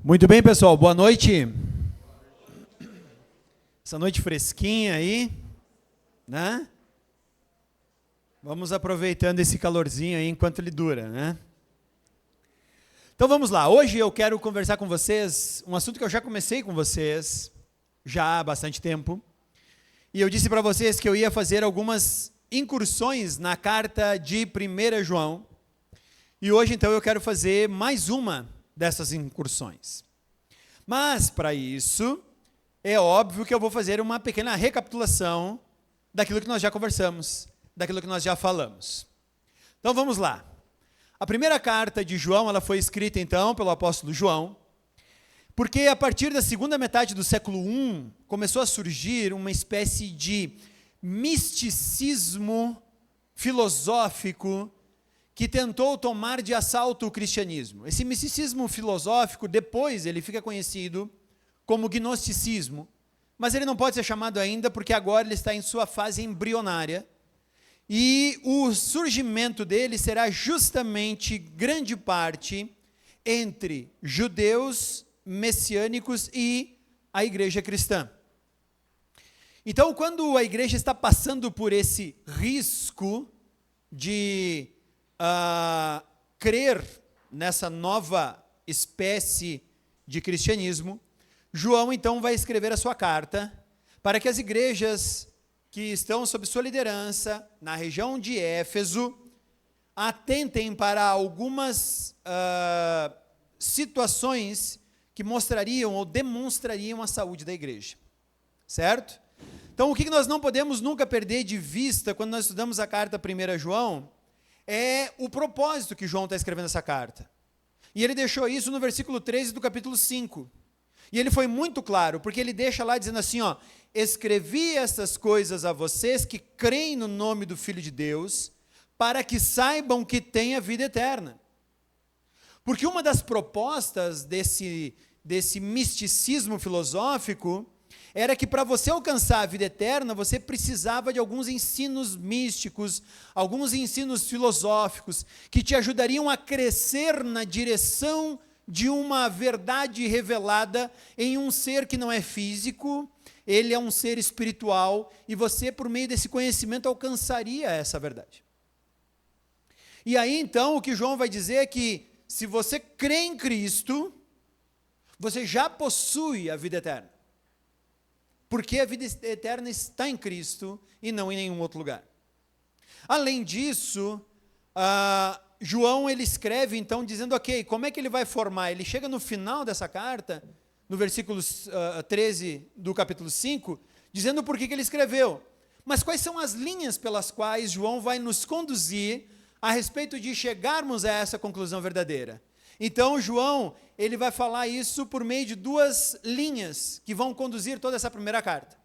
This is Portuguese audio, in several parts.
Muito bem, pessoal, boa noite. Essa noite fresquinha aí, né? Vamos aproveitando esse calorzinho aí enquanto ele dura, né? Então vamos lá, hoje eu quero conversar com vocês um assunto que eu já comecei com vocês, já há bastante tempo, e eu disse para vocês que eu ia fazer algumas incursões na carta de 1 João, e hoje então eu quero fazer mais uma dessas incursões. Mas, para isso, é óbvio que eu vou fazer uma pequena recapitulação daquilo que nós já conversamos, daquilo que nós já falamos. Então, vamos lá. A primeira carta de João, ela foi escrita, então, pelo apóstolo João, porque a partir da segunda metade do século I, começou a surgir uma espécie de misticismo filosófico que tentou tomar de assalto o cristianismo. Esse misticismo filosófico, depois, ele fica conhecido como gnosticismo, mas ele não pode ser chamado ainda porque agora ele está em sua fase embrionária, e o surgimento dele será justamente grande parte entre judeus messiânicos e a igreja cristã. Então, quando a igreja está passando por esse risco de crer nessa nova espécie de cristianismo, João então vai escrever a sua carta para que as igrejas que estão sob sua liderança na região de Éfeso atentem para algumas situações que mostrariam ou demonstrariam a saúde da igreja, certo? Então, o que nós não podemos nunca perder de vista quando nós estudamos a carta 1 João é o propósito que João está escrevendo essa carta. E ele deixou isso no versículo 13 do capítulo 5. E ele foi muito claro, porque ele deixa lá dizendo assim, ó: escrevi essas coisas a vocês que creem no nome do Filho de Deus, para que saibam que têm a vida eterna. Porque uma das propostas desse misticismo filosófico era que para você alcançar a vida eterna, você precisava de alguns ensinos místicos, alguns ensinos filosóficos, que te ajudariam a crescer na direção de uma verdade revelada em um ser que não é físico, ele é um ser espiritual, e você, por meio desse conhecimento, alcançaria essa verdade. E aí, então, o que João vai dizer é que, se você crê em Cristo, você já possui a vida eterna. Porque a vida eterna está em Cristo e não em nenhum outro lugar. Além disso, João ele escreve então dizendo, ok, como é que ele vai formar? Ele chega no final dessa carta, no versículo 13 do capítulo 5, dizendo por que ele escreveu. Mas quais são as linhas pelas quais João vai nos conduzir a respeito de chegarmos a essa conclusão verdadeira? Então, João, ele vai falar isso por meio de duas linhas que vão conduzir toda essa primeira carta.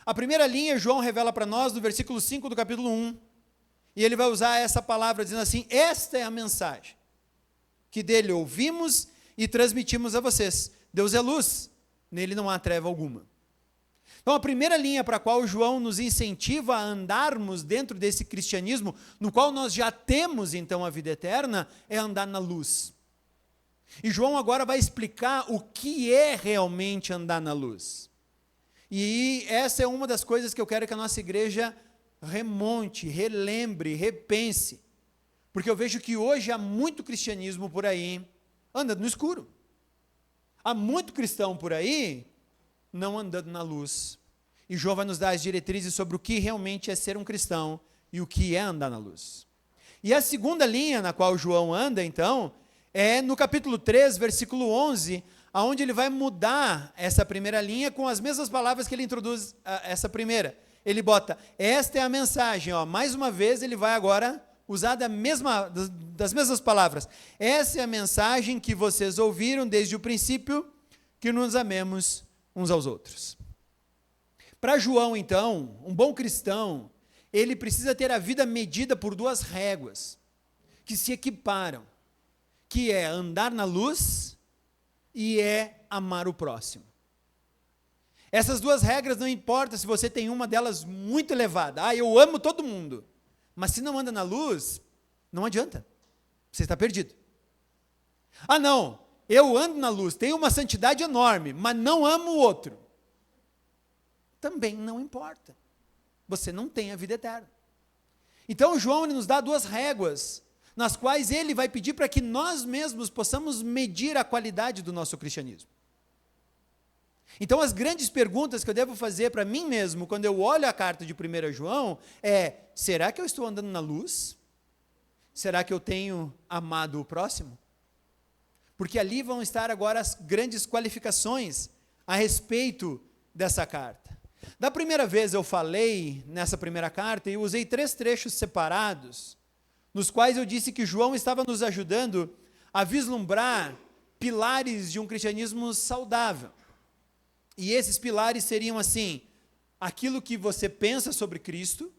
A primeira linha, João revela para nós no versículo 5 do capítulo 1, e ele vai usar essa palavra dizendo assim, esta é a mensagem que dele ouvimos e transmitimos a vocês. Deus é luz, nele não há treva alguma. Então, a primeira linha para a qual João nos incentiva a andarmos dentro desse cristianismo, no qual nós já temos então a vida eterna, é andar na luz. E João agora vai explicar o que é realmente andar na luz. E essa é uma das coisas que eu quero que a nossa igreja remonte, relembre, repense. Porque eu vejo que hoje há muito cristianismo por aí andando no escuro. Há muito cristão por aí não andando na luz. E João vai nos dar as diretrizes sobre o que realmente é ser um cristão e o que é andar na luz. E a segunda linha na qual João anda, então, é no capítulo 3, versículo 11, onde ele vai mudar essa primeira linha com as mesmas palavras que ele introduz essa primeira. Ele bota, esta é a mensagem, ó, mais uma vez ele vai agora usar das mesmas palavras. Essa é a mensagem que vocês ouviram desde o princípio, que nos amemos uns aos outros. Para João, então, um bom cristão, ele precisa ter a vida medida por duas réguas, que se equiparam, que é andar na luz e é amar o próximo. Essas duas regras não importa se você tem uma delas muito elevada. Eu amo todo mundo. Mas se não anda na luz, não adianta. Você está perdido. Não, eu ando na luz, tenho uma santidade enorme, mas não amo o outro, também não importa. Você não tem a vida eterna. Então, João ele nos dá duas réguas, nas quais ele vai pedir para que nós mesmos possamos medir a qualidade do nosso cristianismo. Então, as grandes perguntas que eu devo fazer para mim mesmo, quando eu olho a carta de 1 João, é: será que eu estou andando na luz? Será que eu tenho amado o próximo? Porque ali vão estar agora as grandes qualificações a respeito dessa carta. Da primeira vez eu falei nessa primeira carta e usei 3 trechos separados, nos quais eu disse que João estava nos ajudando a vislumbrar pilares de um cristianismo saudável. E esses pilares seriam assim: aquilo que você pensa sobre Cristo,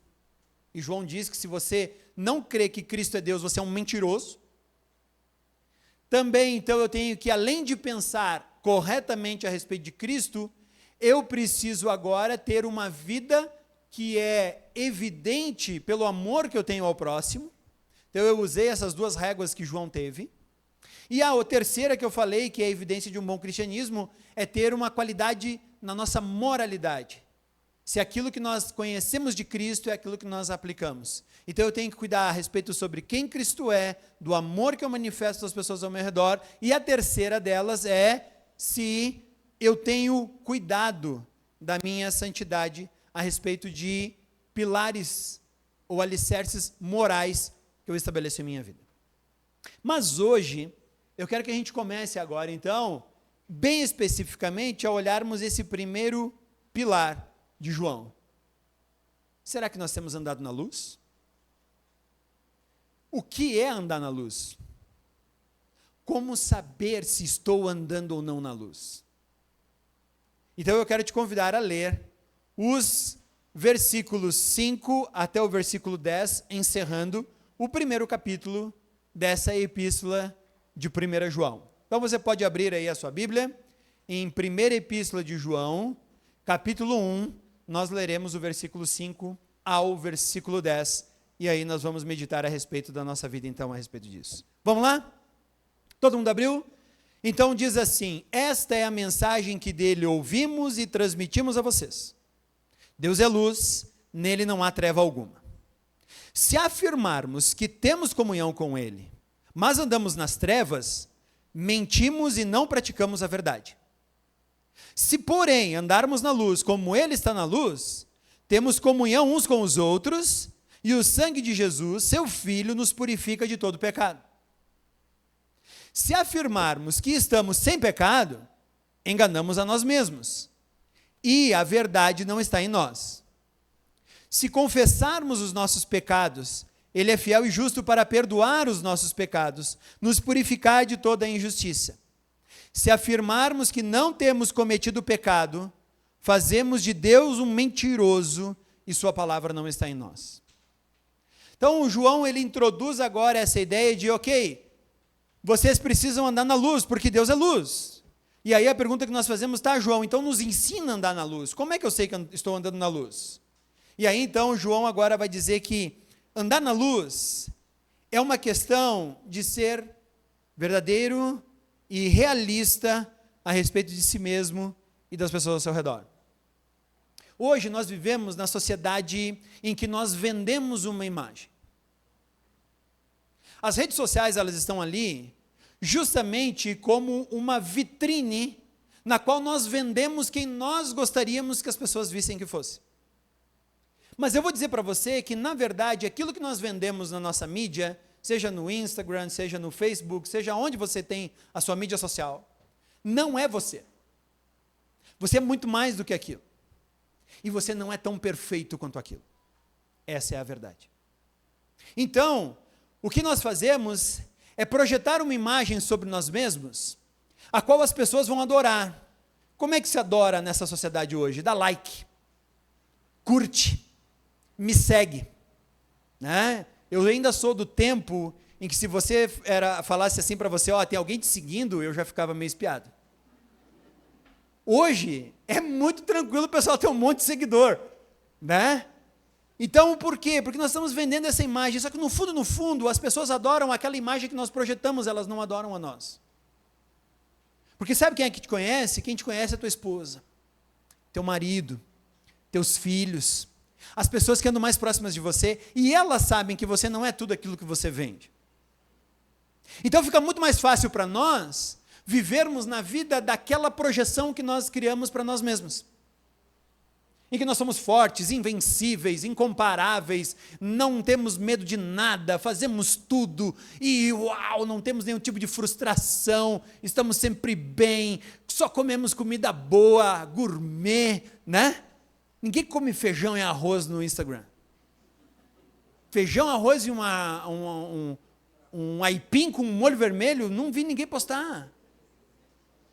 e João diz que se você não crê que Cristo é Deus, você é um mentiroso. Também, então, eu tenho que, além de pensar corretamente a respeito de Cristo, eu preciso agora ter uma vida que é evidente pelo amor que eu tenho ao próximo. Então, eu usei essas 2 réguas que João teve. E a terceira que eu falei, que é a evidência de um bom cristianismo, é ter uma qualidade na nossa moralidade. Se aquilo que nós conhecemos de Cristo é aquilo que nós aplicamos. Então eu tenho que cuidar a respeito sobre quem Cristo é, do amor que eu manifesto às pessoas ao meu redor, e a terceira delas é se eu tenho cuidado da minha santidade a respeito de pilares ou alicerces morais que eu estabeleço em minha vida. Mas hoje, eu quero que a gente comece agora, então, bem especificamente, a olharmos esse primeiro pilar de João. Será que nós temos andado na luz? O que é andar na luz? Como saber se estou andando ou não na luz? Então eu quero te convidar a ler os versículos 5 até o versículo 10, encerrando o primeiro capítulo dessa epístola de 1 João. Então você pode abrir aí a sua Bíblia, em 1ª epístola de João, capítulo 1, nós leremos o versículo 5 ao versículo 10, e aí nós vamos meditar a respeito da nossa vida, então, a respeito disso. Vamos lá? Todo mundo abriu? Então diz assim: esta é a mensagem que dele ouvimos e transmitimos a vocês. Deus é luz, nele não há treva alguma. Se afirmarmos que temos comunhão com ele, mas andamos nas trevas, mentimos e não praticamos a verdade. Se, porém, andarmos na luz como ele está na luz, temos comunhão uns com os outros, e o sangue de Jesus, seu Filho, nos purifica de todo pecado. Se afirmarmos que estamos sem pecado, enganamos a nós mesmos, e a verdade não está em nós. Se confessarmos os nossos pecados, ele é fiel e justo para perdoar os nossos pecados, nos purificar de toda a injustiça. Se afirmarmos que não temos cometido pecado, fazemos de Deus um mentiroso e sua palavra não está em nós. Então, o João, ele introduz agora essa ideia de, ok, vocês precisam andar na luz, porque Deus é luz. E aí a pergunta que nós fazemos, tá, João, então nos ensina a andar na luz. Como é que eu sei que eu estou andando na luz? E aí, então, João agora vai dizer que andar na luz é uma questão de ser verdadeiro e realista a respeito de si mesmo e das pessoas ao seu redor. Hoje nós vivemos na sociedade em que nós vendemos uma imagem. As redes sociais, elas estão ali justamente como uma vitrine na qual nós vendemos quem nós gostaríamos que as pessoas vissem que fosse. Mas eu vou dizer para você que, na verdade, aquilo que nós vendemos na nossa mídia, seja no Instagram, seja no Facebook, seja onde você tem a sua mídia social, não é você. Você é muito mais do que aquilo. E você não é tão perfeito quanto aquilo. Essa é a verdade. Então, o que nós fazemos é projetar uma imagem sobre nós mesmos, a qual as pessoas vão adorar. Como é que se adora nessa sociedade hoje? Dá like, curte, me segue, né? Eu ainda sou do tempo em que se você falasse assim para você, ó, tem alguém te seguindo, eu já ficava meio espiado. Hoje é muito tranquilo o pessoal ter um monte de seguidor, né? Então, por quê? Porque nós estamos vendendo essa imagem, só que no fundo, as pessoas adoram aquela imagem que nós projetamos, elas não adoram a nós. Porque sabe quem é que te conhece? Quem te conhece é a tua esposa, teu marido, teus filhos, as pessoas que andam mais próximas de você, e elas sabem que você não é tudo aquilo que você vende. Então fica muito mais fácil para nós vivermos na vida daquela projeção que nós criamos para nós mesmos. Em que nós somos fortes, invencíveis, incomparáveis, não temos medo de nada, fazemos tudo, e uau, não temos nenhum tipo de frustração, estamos sempre bem, só comemos comida boa, gourmet, né? Ninguém come feijão e arroz no Instagram. Feijão, arroz e um aipim com molho vermelho, não vi ninguém postar.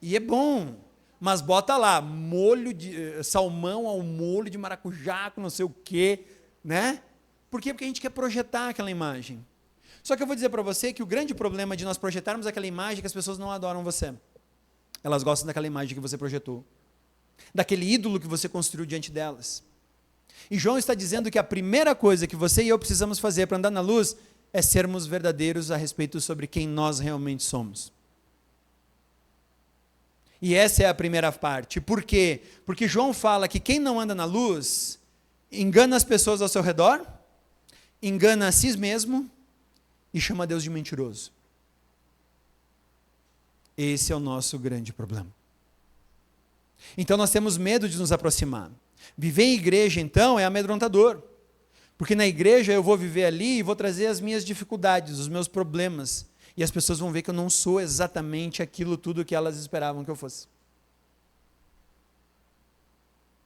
E é bom. Mas bota lá, molho de salmão ao molho de maracujá, com não sei o quê, né? Por quê? Porque a gente quer projetar aquela imagem. Só que eu vou dizer para você que o grande problema de nós projetarmos aquela imagem é que as pessoas não adoram você. Elas gostam daquela imagem que você projetou, daquele ídolo que você construiu diante delas. E João está dizendo que a primeira coisa que você e eu precisamos fazer para andar na luz é sermos verdadeiros a respeito sobre quem nós realmente somos. E essa é a primeira parte. Por quê? Porque João fala que quem não anda na luz engana as pessoas ao seu redor, engana a si mesmo e chama Deus de mentiroso. Esse é o nosso grande problema. Então nós temos medo de nos aproximar. Viver em igreja, então, é amedrontador. Porque na igreja eu vou viver ali e vou trazer as minhas dificuldades, os meus problemas. E as pessoas vão ver que eu não sou exatamente aquilo tudo que elas esperavam que eu fosse.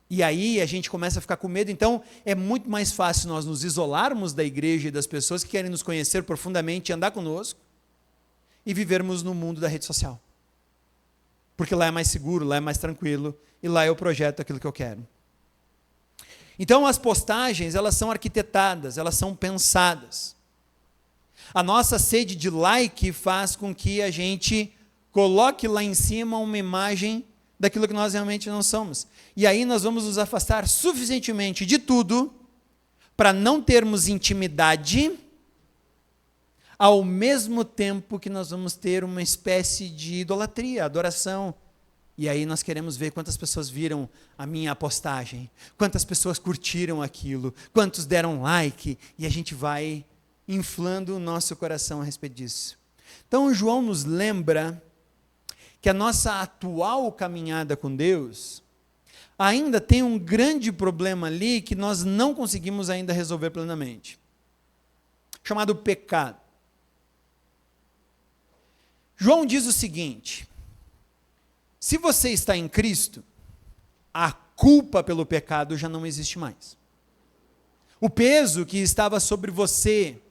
E aí a gente começa a ficar com medo, então é muito mais fácil nós nos isolarmos da igreja e das pessoas que querem nos conhecer profundamente e andar conosco, e vivermos no mundo da rede social. Porque lá é mais seguro, lá é mais tranquilo, e lá eu projeto aquilo que eu quero. Então as postagens, elas são arquitetadas, elas são pensadas. A nossa sede de like faz com que a gente coloque lá em cima uma imagem daquilo que nós realmente não somos. E aí nós vamos nos afastar suficientemente de tudo para não termos intimidade, ao mesmo tempo que nós vamos ter uma espécie de idolatria, adoração. E aí nós queremos ver quantas pessoas viram a minha postagem, quantas pessoas curtiram aquilo, quantos deram like, e a gente vai inflando o nosso coração a respeito disso. Então, João nos lembra que a nossa atual caminhada com Deus ainda tem um grande problema ali que nós não conseguimos ainda resolver plenamente, chamado pecado. João diz o seguinte: se você está em Cristo, a culpa pelo pecado já não existe mais. O peso que estava sobre você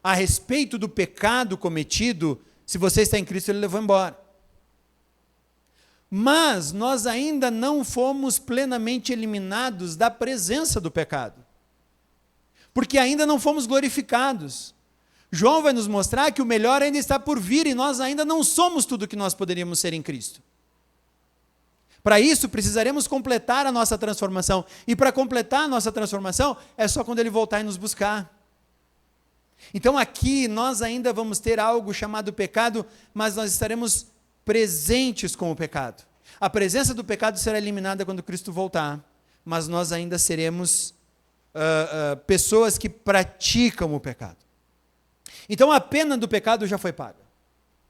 a respeito do pecado cometido, se você está em Cristo, ele levou embora. Mas nós ainda não fomos plenamente eliminados da presença do pecado, porque ainda não fomos glorificados. João vai nos mostrar que o melhor ainda está por vir, e nós ainda não somos tudo o que nós poderíamos ser em Cristo. Para isso, precisaremos completar a nossa transformação, e para completar a nossa transformação, é só quando Ele voltar e nos buscar. Então aqui nós ainda vamos ter algo chamado pecado, mas nós estaremos presentes com o pecado. A presença do pecado será eliminada quando Cristo voltar, mas nós ainda seremos pessoas que praticam o pecado. Então a pena do pecado já foi paga.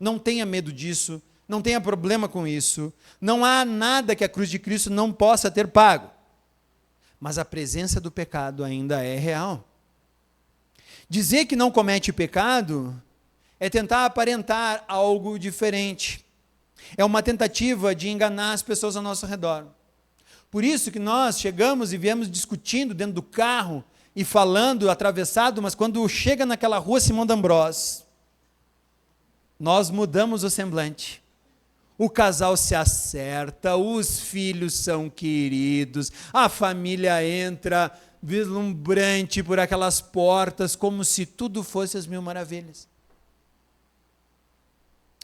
Não tenha medo disso, não tenha problema com isso, não há nada que a cruz de Cristo não possa ter pago. Mas a presença do pecado ainda é real. Dizer que não comete pecado é tentar aparentar algo diferente. É uma tentativa de enganar as pessoas ao nosso redor. Por isso que nós chegamos e viemos discutindo dentro do carro e falando atravessado, mas quando chega naquela rua Simão d'Ambrós, nós mudamos o semblante. O casal se acerta, os filhos são queridos, a família entra vislumbrante por aquelas portas, como se tudo fosse as mil maravilhas.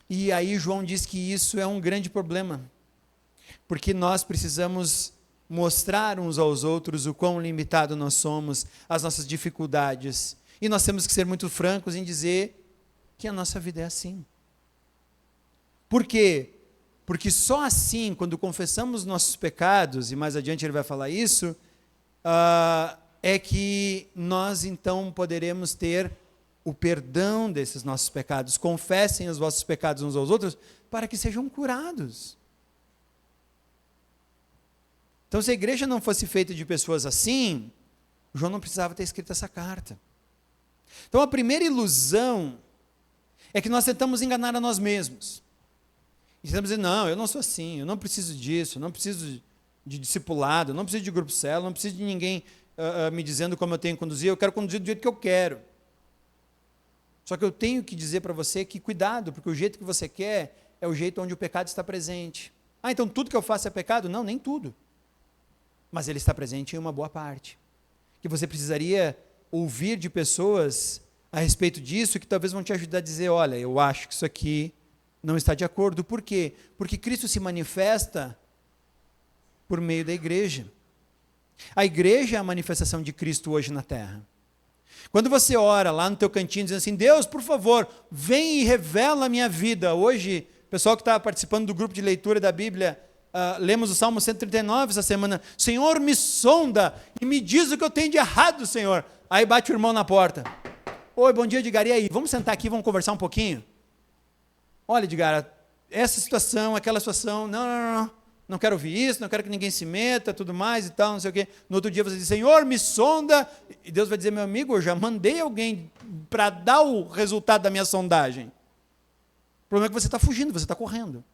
E aí João diz que isso é um grande problema, porque nós precisamos mostrar uns aos outros o quão limitado nós somos, as nossas dificuldades, e nós temos que ser muito francos em dizer que a nossa vida é assim. Por quê? Porque só assim, quando confessamos nossos pecados, e mais adiante ele vai falar isso, é que nós então poderemos ter o perdão desses nossos pecados. Confessem os vossos pecados uns aos outros, para que sejam curados. Então, se a igreja não fosse feita de pessoas assim, João não precisava ter escrito essa carta. Então, a primeira ilusão é que nós tentamos enganar a nós mesmos. E tentamos dizer, não, eu não sou assim, eu não preciso disso, eu não preciso de discipulado, eu não preciso de grupo célula, não preciso de ninguém me dizendo como eu tenho que conduzir, eu quero conduzir do jeito que eu quero. Só que eu tenho que dizer para você que cuidado, porque o jeito que você quer é o jeito onde o pecado está presente. Ah, então tudo que eu faço é pecado? Não, nem tudo. Mas ele está presente em uma boa parte. Que você precisaria ouvir de pessoas a respeito disso, que talvez vão te ajudar a dizer, olha, eu acho que isso aqui não está de acordo. Por quê? Porque Cristo se manifesta por meio da igreja. A igreja é a manifestação de Cristo hoje na terra. Quando você ora lá no teu cantinho, dizendo assim, Deus, por favor, vem e revela a minha vida. Hoje, o pessoal que está participando do grupo de leitura da Bíblia, lemos o Salmo 139 essa semana, Senhor, me sonda e me diz o que eu tenho de errado, Senhor. Aí bate o irmão na porta. Oi, bom dia, Edgar, e aí? Vamos sentar aqui, vamos conversar um pouquinho? Olha, Edgar, essa situação, aquela situação, não quero ouvir isso, não quero que ninguém se meta, tudo mais e tal, não sei o quê. No outro dia você diz, Senhor, me sonda, e Deus vai dizer, meu amigo, eu já mandei alguém para dar o resultado da minha sondagem. O problema é que você está fugindo, você está correndo.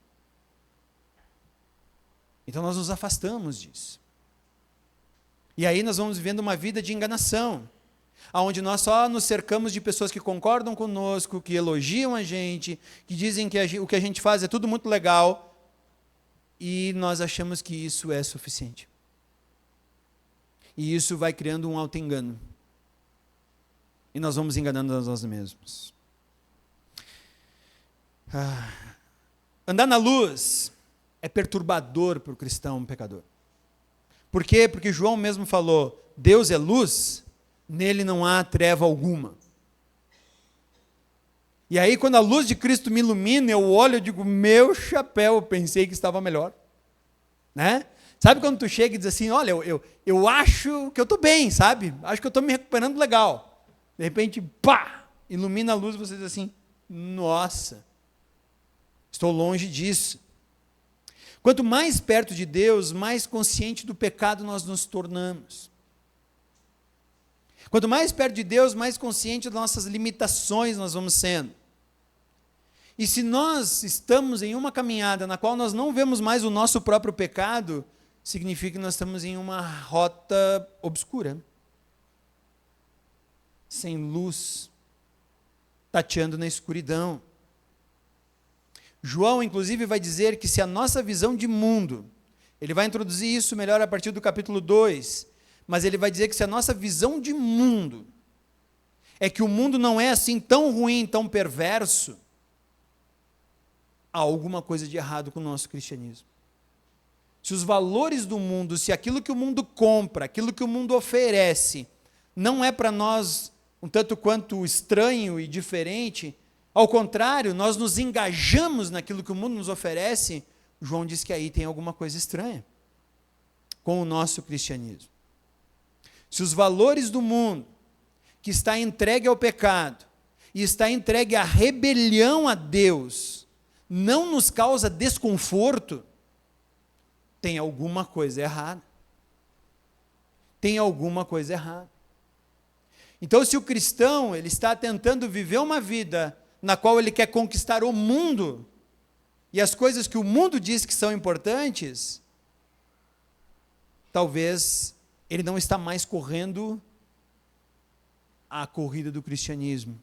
Então nós nos afastamos disso. E aí nós vamos vivendo uma vida de enganação, onde nós só nos cercamos de pessoas que concordam conosco, que elogiam a gente, que dizem que o que a gente faz é tudo muito legal, e nós achamos que isso é suficiente. E isso vai criando um auto-engano. E nós vamos enganando a nós mesmos. Andar na luz é perturbador para o cristão pecador. Por quê? Porque João mesmo falou, Deus é luz, nele não há treva alguma. E aí, quando a luz de Cristo me ilumina, eu olho e digo, meu chapéu, eu pensei que estava melhor. Né? Sabe quando tu chega e diz assim, olha, eu acho que eu estou bem, sabe? Acho que eu estou me recuperando legal. De repente, pá, ilumina a luz e você diz assim, nossa, estou longe disso. Quanto mais perto de Deus, mais consciente do pecado nós nos tornamos. Quanto mais perto de Deus, mais consciente das nossas limitações nós vamos sendo. E se nós estamos em uma caminhada na qual nós não vemos mais o nosso próprio pecado, significa que nós estamos em uma rota obscura, sem luz, tateando na escuridão. João, inclusive, vai dizer que se a nossa visão de mundo, ele vai introduzir isso melhor a partir do capítulo 2, mas ele vai dizer que se a nossa visão de mundo é que o mundo não é assim tão ruim, tão perverso, há alguma coisa de errado com o nosso cristianismo. Se os valores do mundo, se aquilo que o mundo compra, aquilo que o mundo oferece, não é para nós um tanto quanto estranho e diferente, ao contrário, nós nos engajamos naquilo que o mundo nos oferece, João diz que aí tem alguma coisa estranha com o nosso cristianismo. Se os valores do mundo, que está entregue ao pecado, e está entregue à rebelião a Deus, não nos causa desconforto, tem alguma coisa errada. Tem alguma coisa errada. Então, se o cristão ele está tentando viver uma vida na qual ele quer conquistar o mundo, e as coisas que o mundo diz que são importantes, talvez ele não está mais correndo a corrida do cristianismo.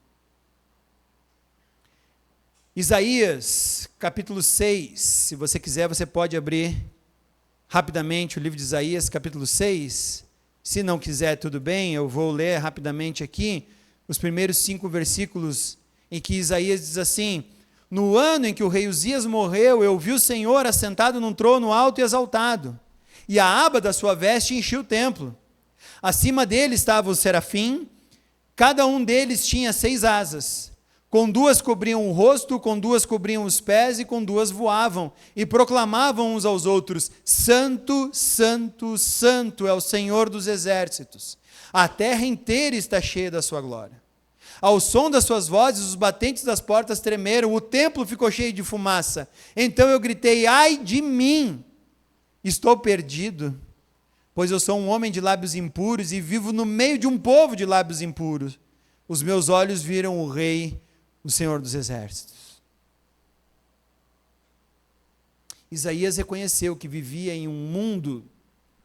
Isaías, capítulo 6, se você quiser, você pode abrir rapidamente o livro de Isaías, capítulo 6. Se não quiser, tudo bem, eu vou ler rapidamente aqui os primeiros 5 versículos em que Isaías diz assim: no ano em que o rei Uzias morreu, eu vi o Senhor assentado num trono alto e exaltado, e a aba da sua veste enchia o templo. Acima dele estava o serafim, cada um deles tinha 6 asas. Com 2 cobriam o rosto, com 2 cobriam os pés, e com 2 voavam, e proclamavam uns aos outros: Santo, Santo, Santo é o Senhor dos exércitos. A terra inteira está cheia da sua glória. Ao som das suas vozes, os batentes das portas tremeram, o templo ficou cheio de fumaça. Então eu gritei: ai de mim, estou perdido, pois eu sou um homem de lábios impuros e vivo no meio de um povo de lábios impuros. Os meus olhos viram o Rei, o Senhor dos exércitos. Isaías reconheceu que vivia em um mundo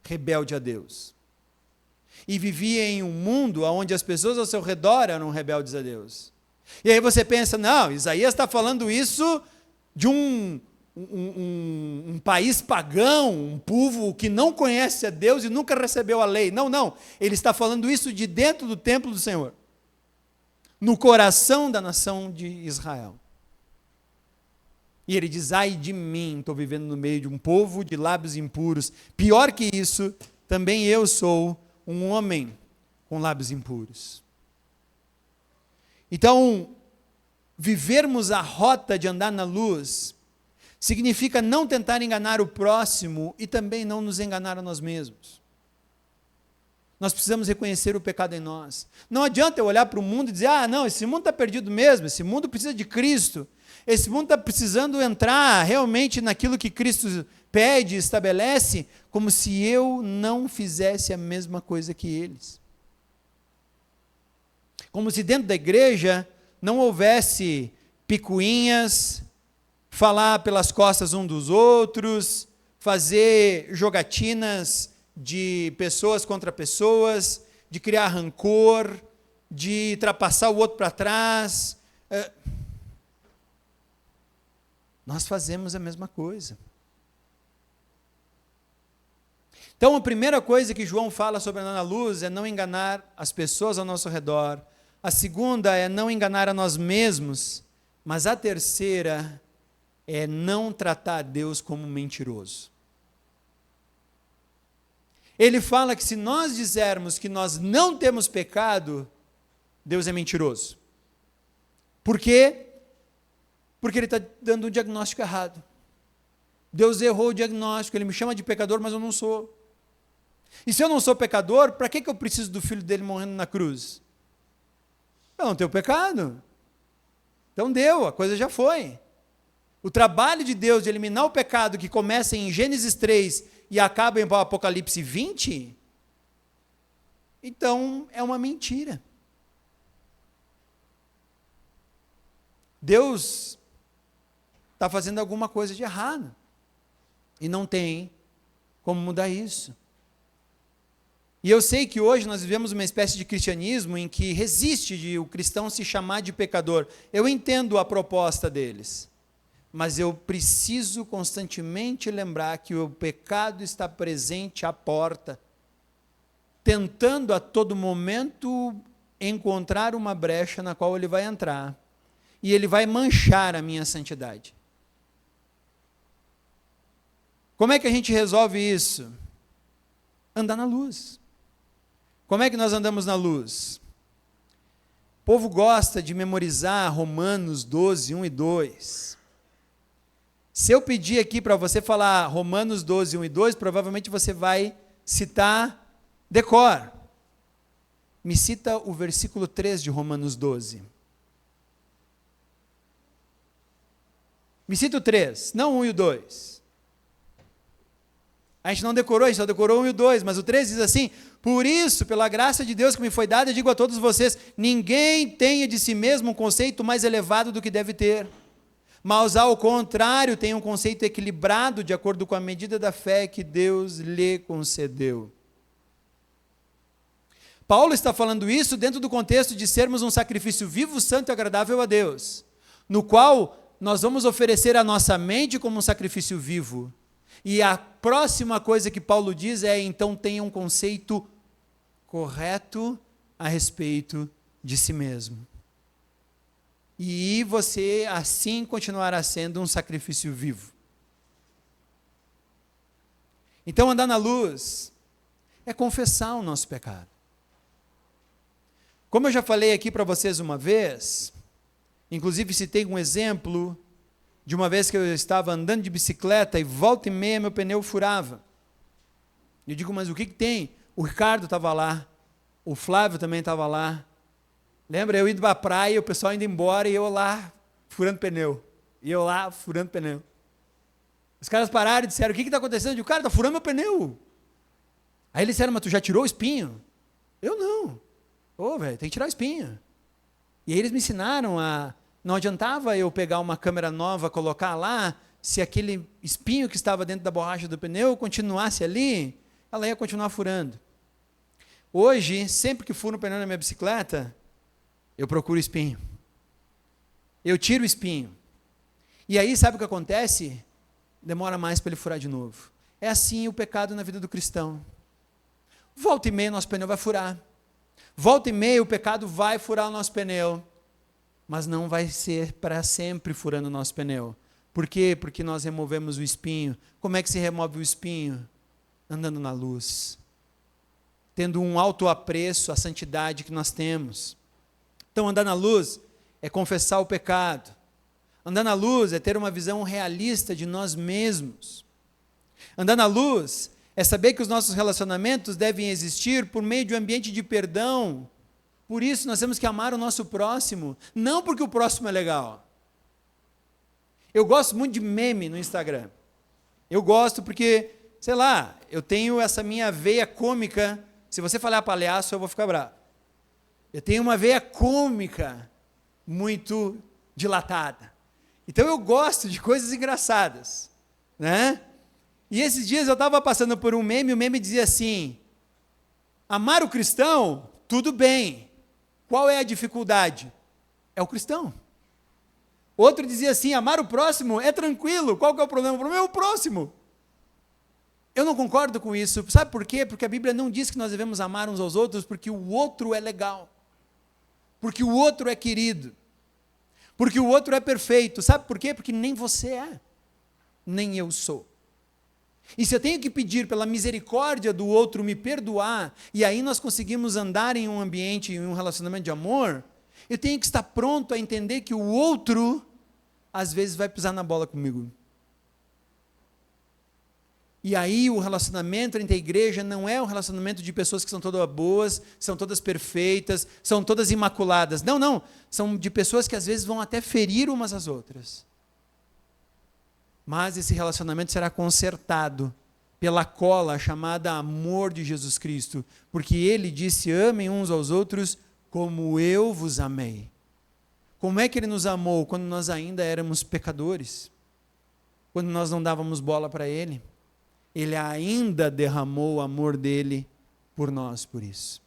rebelde a Deus. E vivia em um mundo onde as pessoas ao seu redor eram rebeldes a Deus. E aí você pensa, não, Isaías está falando isso de um país pagão, um povo que não conhece a Deus e nunca recebeu a lei. Não, não. Ele está falando isso de dentro do templo do Senhor, no coração da nação de Israel. E ele diz: ai de mim, estou vivendo no meio de um povo de lábios impuros. Pior que isso, também eu sou um homem com lábios impuros. Então, vivermos a rota de andar na luz significa não tentar enganar o próximo e também não nos enganar a nós mesmos. Nós precisamos reconhecer o pecado em nós. Não adianta eu olhar para o mundo e dizer: ah, não, esse mundo está perdido mesmo, esse mundo precisa de Cristo, esse mundo está precisando entrar realmente naquilo que Cristo pede, estabelece, como se eu não fizesse a mesma coisa que eles. Como se dentro da igreja não houvesse picuinhas, falar pelas costas um dos outros, fazer jogatinas de pessoas contra pessoas, de criar rancor, de ultrapassar o outro para trás. Nós fazemos a mesma coisa. Então, a primeira coisa que João fala sobre andar na luz é não enganar as pessoas ao nosso redor. A segunda é não enganar a nós mesmos. Mas a terceira é não tratar Deus como mentiroso. Ele fala que se nós dissermos que nós não temos pecado, Deus é mentiroso. Por quê? Porque ele está dando um diagnóstico errado. Deus errou o diagnóstico, ele me chama de pecador, mas eu não sou. E se eu não sou pecador, para que eu preciso do filho dele morrendo na cruz? Eu não tenho pecado. Então deu, a coisa já foi. O trabalho de Deus de eliminar o pecado que começa em Gênesis 3 e acaba em Apocalipse 20, então é uma mentira. Deus está fazendo alguma coisa de errado e não tem como mudar isso. E eu sei que hoje nós vivemos uma espécie de cristianismo em que resiste de o cristão se chamar de pecador. Eu entendo a proposta deles, mas eu preciso constantemente lembrar que o pecado está presente à porta, tentando a todo momento encontrar uma brecha na qual ele vai entrar, e ele vai manchar a minha santidade. Como é que a gente resolve isso? Andar na luz. Como é que nós andamos na luz? O povo gosta de memorizar Romanos 12, 1 e 2. Se eu pedir aqui para você falar Romanos 12, 1 e 2, provavelmente você vai citar de cor. Me cita o versículo 3 de Romanos 12. Me cita o 3, não o 1 e o 2. A gente não decorou, a gente só decorou o 1 e o 2, mas o 3 diz assim: por isso, pela graça de Deus que me foi dada, eu digo a todos vocês, ninguém tenha de si mesmo um conceito mais elevado do que deve ter, mas ao contrário, tenha um conceito equilibrado de acordo com a medida da fé que Deus lhe concedeu. Paulo está falando isso dentro do contexto de sermos um sacrifício vivo, santo e agradável a Deus, no qual nós vamos oferecer a nossa mente como um sacrifício vivo. E a próxima coisa que Paulo diz é: então tenha um conceito correto a respeito de si mesmo. E você assim continuará sendo um sacrifício vivo. Então andar na luz é confessar o nosso pecado. Como eu já falei aqui para vocês uma vez, Inclusive, citei um exemplo de uma vez que eu estava andando de bicicleta e volta e meia meu pneu furava. Eu digo, mas o que tem? O Ricardo estava lá, o Flávio também estava lá. Lembra? Eu indo para a praia, o pessoal indo embora e eu lá furando pneu. E eu lá furando pneu. Os caras pararam e disseram, o que está acontecendo? Eu digo, cara, está furando meu pneu. Aí eles disseram, mas tu já tirou o espinho? Eu não. Ô, velho, tem que tirar o espinho. E aí eles me ensinaram a... Não adiantava eu pegar uma câmera nova, colocar lá, se aquele espinho que estava dentro da borracha do pneu continuasse ali, ela ia continuar furando. Hoje, sempre que furo um pneu na minha bicicleta, eu procuro espinho. Eu tiro o espinho. E aí, sabe o que acontece? Demora mais para ele furar de novo. É assim o pecado na vida do cristão. Volta e meia, nosso pneu vai furar. Volta e meia, o pecado vai furar o nosso pneu. Mas não vai ser para sempre furando o nosso pneu. Por quê? Porque nós removemos o espinho. Como é que se remove o espinho? Andando na luz. Tendo um alto apreço à santidade que nós temos. Então, andar na luz é confessar o pecado. Andar na luz é ter uma visão realista de nós mesmos. Andar na luz é saber que os nossos relacionamentos devem existir por meio de um ambiente de perdão. Por isso, nós temos que amar o nosso próximo, não porque o próximo é legal. Eu gosto muito de meme no Instagram. Eu gosto porque, sei lá, eu tenho essa minha veia cômica. Se você falar palhaço, eu vou ficar bravo. Eu tenho uma veia cômica muito dilatada. Então eu gosto de coisas engraçadas, né? E esses dias eu estava passando por um meme, e o meme dizia assim, amar o cristão, tudo bem. Qual é a dificuldade? É o cristão. Outro dizia assim, amar o próximo é tranquilo. Qual que é o problema? O problema é o próximo. Eu não concordo com isso. Sabe por quê? Porque a Bíblia não diz que nós devemos amar uns aos outros porque o outro é legal. Porque o outro é querido. Porque o outro é perfeito. Sabe por quê? Porque nem você é. Nem eu sou. E se eu tenho que pedir pela misericórdia do outro me perdoar, e aí nós conseguimos andar em um ambiente, em um relacionamento de amor, eu tenho que estar pronto a entender que o outro, às vezes, vai pisar na bola comigo. E aí o relacionamento entre a igreja não é um relacionamento de pessoas que são todas boas, são todas perfeitas, são todas imaculadas. Não, não. São de pessoas que às vezes vão até ferir umas às outras. Mas esse relacionamento será consertado pela cola chamada amor de Jesus Cristo, porque ele disse, amem uns aos outros como eu vos amei. Como é que ele nos amou? Quando nós ainda éramos pecadores, quando nós não dávamos bola para ele, ele ainda derramou o amor dele por nós, por isso.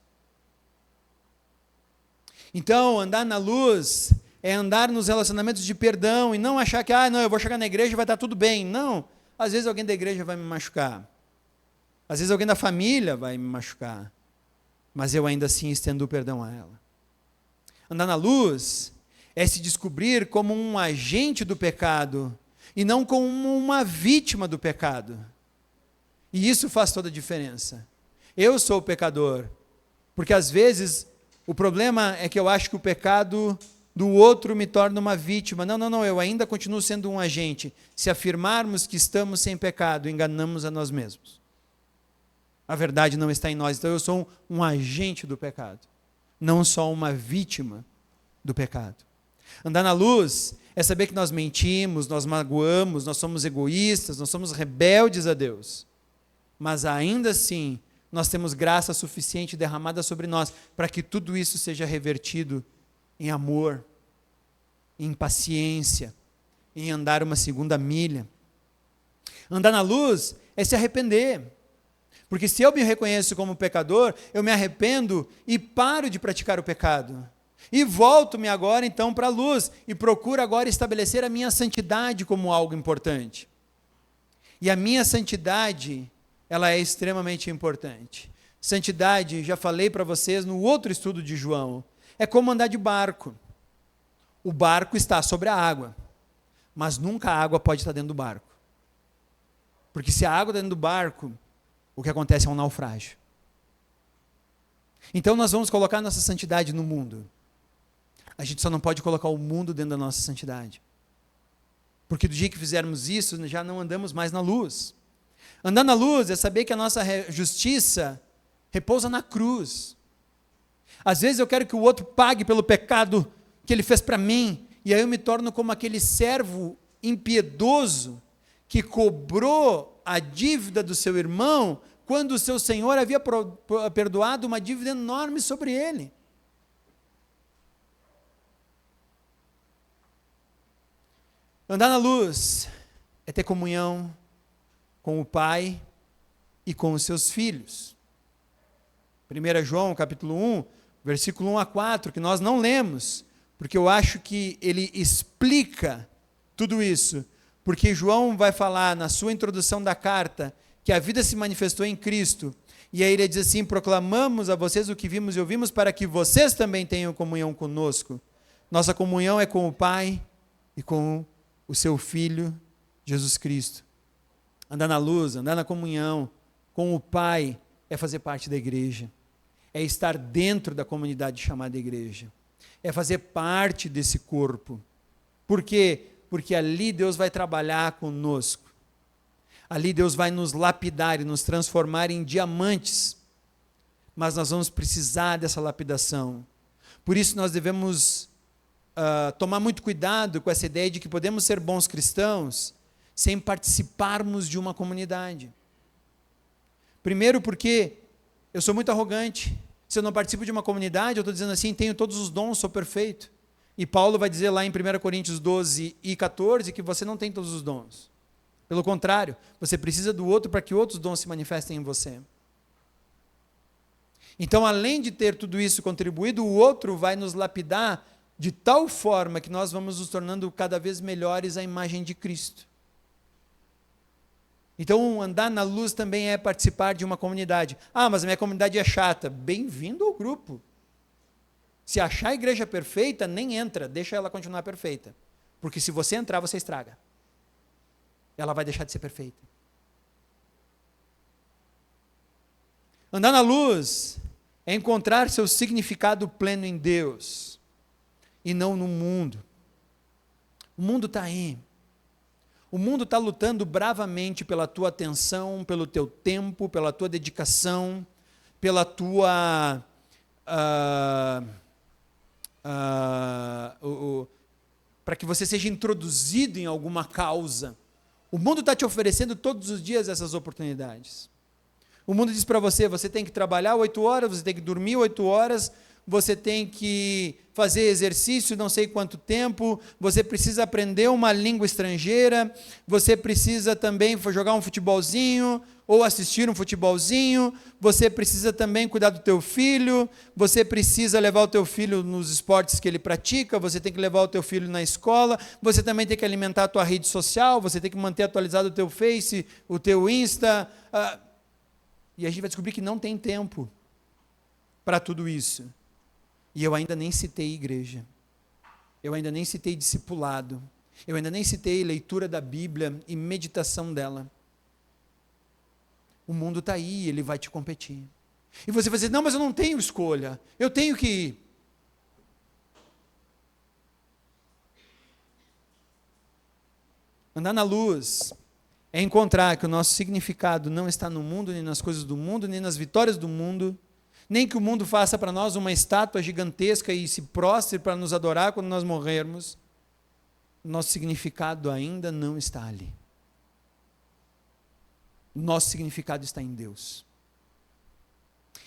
Então, andar na luz é andar nos relacionamentos de perdão e não achar que, não, eu vou chegar na igreja e vai estar tudo bem. Não, às vezes alguém da igreja vai me machucar. Às vezes alguém da família vai me machucar. Mas eu ainda assim estendo o perdão a ela. Andar na luz é se descobrir como um agente do pecado e não como uma vítima do pecado. E isso faz toda a diferença. Eu sou o pecador, porque às vezes o problema é que eu acho que o pecado do outro me torna uma vítima. Não, eu ainda continuo sendo um agente. Se afirmarmos que estamos sem pecado, enganamos a nós mesmos. A verdade não está em nós. Então eu sou um agente do pecado, não só uma vítima do pecado. Andar na luz é saber que nós mentimos, nós magoamos, nós somos egoístas, nós somos rebeldes a Deus. Mas ainda assim, nós temos graça suficiente derramada sobre nós para que tudo isso seja revertido em amor, em paciência, em andar uma segunda milha. Andar na luz é se arrepender. Porque se eu me reconheço como pecador, eu me arrependo e paro de praticar o pecado. E volto-me agora então para a luz e procuro agora estabelecer a minha santidade como algo importante. E a minha santidade, ela é extremamente importante. Santidade, já falei para vocês no outro estudo de João, é como andar de barco. O barco está sobre a água, mas nunca a água pode estar dentro do barco. Porque se a água está dentro do barco, o que acontece é um naufrágio. Então nós vamos colocar nossa santidade no mundo. A gente só não pode colocar o mundo dentro da nossa santidade. Porque do dia que fizermos isso, já não andamos mais na luz. Andar na luz é saber que a nossa justiça repousa na cruz. Às vezes eu quero que o outro pague pelo pecado que ele fez para mim, e aí eu me torno como aquele servo impiedoso que cobrou a dívida do seu irmão, quando o seu senhor havia perdoado uma dívida enorme sobre ele. Andar na luz é ter comunhão com o Pai e com os seus filhos. 1 João, capítulo 1, versículo 1 a 4, que nós não lemos, porque eu acho que ele explica tudo isso, porque João vai falar na sua introdução da carta que a vida se manifestou em Cristo, e aí ele diz assim: proclamamos a vocês o que vimos e ouvimos, para que vocês também tenham comunhão conosco. Nossa comunhão é com o Pai e com o seu Filho, Jesus Cristo. Andar na luz, andar na comunhão com o Pai é fazer parte da igreja, é estar dentro da comunidade chamada igreja, é fazer parte desse corpo. Por quê? Porque ali Deus vai trabalhar conosco, ali Deus vai nos lapidar e nos transformar em diamantes, mas nós vamos precisar dessa lapidação. Por isso nós devemos tomar muito cuidado com essa ideia de que podemos ser bons cristãos sem participarmos de uma comunidade. Primeiro porque eu sou muito arrogante. Se eu não participo de uma comunidade, eu estou dizendo assim: tenho todos os dons, sou perfeito. E Paulo vai dizer lá em 1 Coríntios 12 e 14 que você não tem todos os dons. Pelo contrário, você precisa do outro para que outros dons se manifestem em você. Então, além de ter tudo isso contribuído, o outro vai nos lapidar de tal forma que nós vamos nos tornando cada vez melhores à imagem de Cristo. Então, andar na luz também é participar de uma comunidade. Ah, mas a minha comunidade é chata. Bem-vindo ao grupo. Se achar a igreja perfeita, nem entra, deixa ela continuar perfeita. Porque se você entrar, você estraga. Ela vai deixar de ser perfeita. Andar na luz é encontrar seu significado pleno em Deus e não no mundo. O mundo está aí. O mundo está lutando bravamente pela tua atenção, pelo teu tempo, pela tua dedicação, pela tua para que você seja introduzido em alguma causa. O mundo está te oferecendo todos os dias essas oportunidades. O mundo diz para você: você tem que trabalhar 8 horas, você tem que dormir 8 horas, você tem que fazer exercício não sei quanto tempo, você precisa aprender uma língua estrangeira, você precisa também jogar um futebolzinho, ou assistir um futebolzinho, você precisa também cuidar do teu filho, você precisa levar o teu filho nos esportes que ele pratica, você tem que levar o teu filho na escola, você também tem que alimentar a tua rede social, você tem que manter atualizado o teu Face, o teu Insta, e a gente vai descobrir que não tem tempo para tudo isso. E eu ainda nem citei igreja, eu ainda nem citei discipulado, eu ainda nem citei leitura da Bíblia e meditação dela. O mundo está aí, ele vai te competir. E você vai dizer: não, mas eu não tenho escolha, eu tenho que ir. Andar na luz é encontrar que o nosso significado não está no mundo, nem nas coisas do mundo, nem nas vitórias do mundo, nem que o mundo faça para nós uma estátua gigantesca e se prostre para nos adorar quando nós morrermos. Nosso significado ainda não está ali. Nosso significado está em Deus.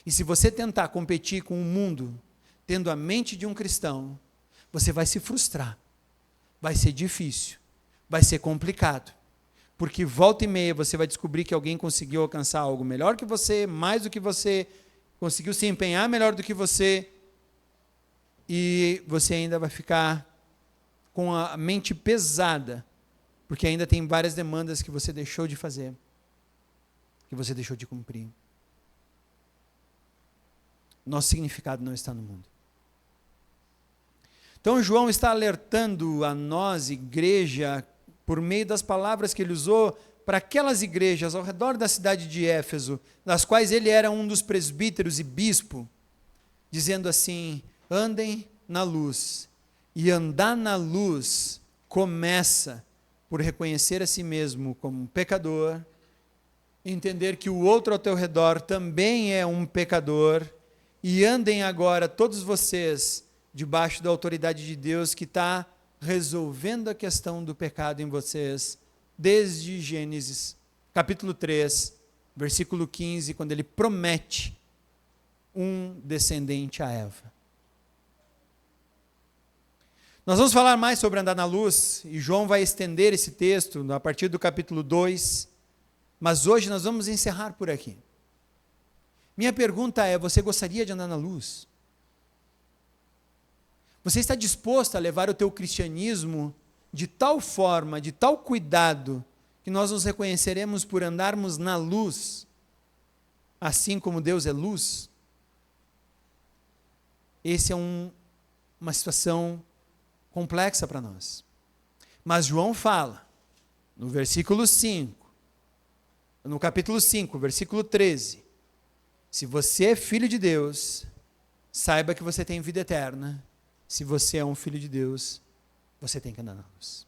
E se você tentar competir com o mundo, tendo a mente de um cristão, você vai se frustrar, vai ser difícil, vai ser complicado, porque volta e meia você vai descobrir que alguém conseguiu alcançar algo melhor que você, mais do que você, conseguiu se empenhar melhor do que você, e você ainda vai ficar com a mente pesada, porque ainda tem várias demandas que você deixou de fazer, que você deixou de cumprir. Nosso significado não está no mundo. Então João está alertando a nós, igreja, por meio das palavras que ele usou para aquelas igrejas ao redor da cidade de Éfeso, das quais ele era um dos presbíteros e bispo, dizendo assim: andem na luz E andar na luz começa por reconhecer a si mesmo como um pecador, entender que o outro ao teu redor também é um pecador, e andem agora todos vocês debaixo da autoridade de Deus que está resolvendo a questão do pecado em vocês, desde Gênesis, capítulo 3, versículo 15, quando ele promete um descendente a Eva. Nós vamos falar mais sobre andar na luz, e João vai estender esse texto a partir do capítulo 2, mas hoje nós vamos encerrar por aqui. Minha pergunta é: você gostaria de andar na luz? Você está disposto a levar o teu cristianismo de tal forma, de tal cuidado, que nós nos reconheceremos por andarmos na luz, assim como Deus é luz? Essa é uma situação complexa para nós. Mas João fala, no versículo 5, no capítulo 5, versículo 13, se você é filho de Deus, saiba que você tem vida eterna. Se você é um filho de Deus, você tem que andar na luz.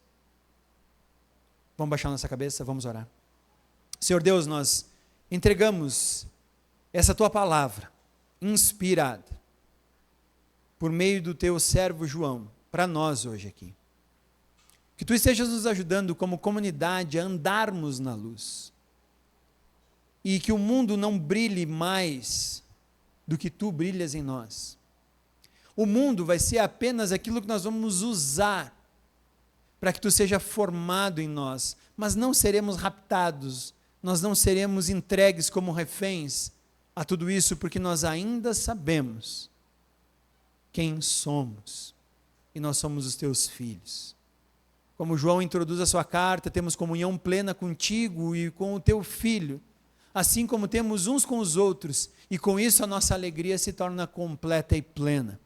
Vamos baixar nossa cabeça, vamos orar. Senhor Deus, nós entregamos essa tua palavra, inspirada, por meio do teu servo João, para nós hoje aqui. Que tu estejas nos ajudando como comunidade a andarmos na luz. E que o mundo não brilhe mais do que tu brilhas em nós. O mundo vai ser apenas aquilo que nós vamos usar para que tu seja formado em nós, mas não seremos raptados, nós não seremos entregues como reféns a tudo isso, porque nós ainda sabemos quem somos, e nós somos os teus filhos. Como João introduz a sua carta, temos comunhão plena contigo e com o teu filho, assim como temos uns com os outros, e com isso a nossa alegria se torna completa e plena.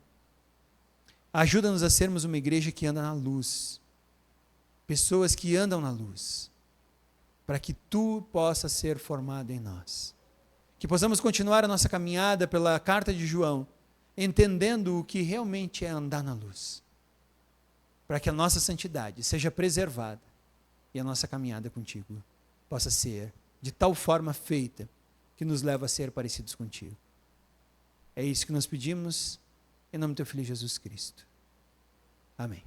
Ajuda-nos a sermos uma igreja que anda na luz, pessoas que andam na luz, para que tu possas ser formado em nós. Que possamos continuar a nossa caminhada pela carta de João, entendendo o que realmente é andar na luz, para que a nossa santidade seja preservada e a nossa caminhada contigo possa ser de tal forma feita que nos leva a ser parecidos contigo. É isso que nós pedimos, em nome do teu Filho Jesus Cristo. Amém.